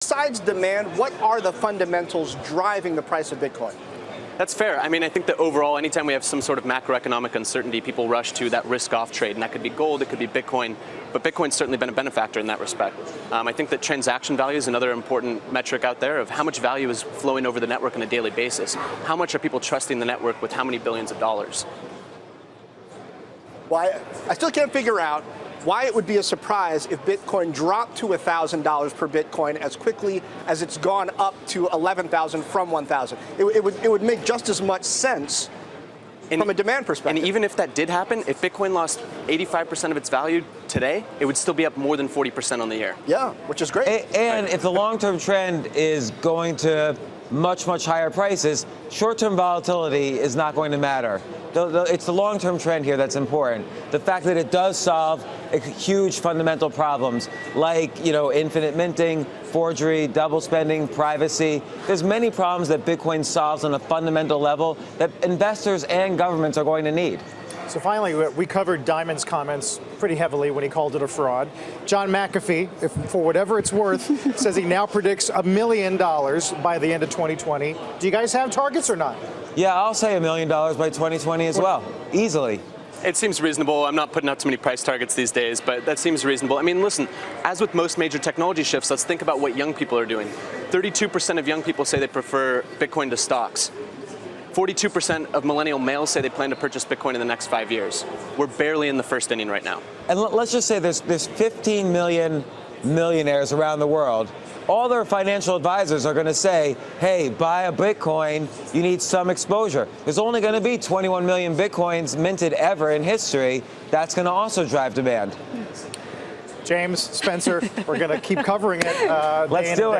Besides demand, what are the fundamentals driving the price of Bitcoin? That's fair. I mean, I think that overall, anytime we have some sort of macroeconomic uncertainty, people rush to that risk-off trade, and that could be gold, it could be Bitcoin, but Bitcoin's certainly been a benefactor in that respect. I think that transaction value is another important metric out there of how much value is flowing over the network on a daily basis. How much are people trusting the network with how many billions of dollars? Well, I still can't figure out why it would be a surprise if Bitcoin dropped to $1,000 per Bitcoin as quickly as it's gone up to 11,000 from 1,000. It would make just as much sense from a demand perspective. And even if that did happen, if Bitcoin lost 85% of its value today, it would still be up more than 40% on the year. Yeah, which is great. And if the long-term trend is going to much higher prices, short-term volatility is not going to matter. It's the long-term trend here that's important. The fact that it does solve huge fundamental problems like, infinite minting, forgery, double spending, privacy. There's many problems that Bitcoin solves on a fundamental level that investors and governments are going to need. So finally, we covered Diamond's comments pretty heavily when he called it a fraud. John McAfee, for whatever it's worth, says he now predicts $1 million by the end of 2020. Do you guys have targets or not? Yeah, I'll say $1 million by 2020 as well, easily. It seems reasonable. I'm not putting out too many price targets these days, but that seems reasonable. I mean, listen, as with most major technology shifts, let's think about what young people are doing. 32% of young people say they prefer Bitcoin to stocks. 42% of millennial males say they plan to purchase Bitcoin in the next 5 years. We're barely in the first inning right now. And let's just say there's 15 million millionaires around the world. All their financial advisors are going to say, hey, buy a Bitcoin, you need some exposure. There's only going to be 21 million Bitcoins minted ever in history. That's going to also drive demand. James, Spencer, we're going to keep covering it. Let's do it.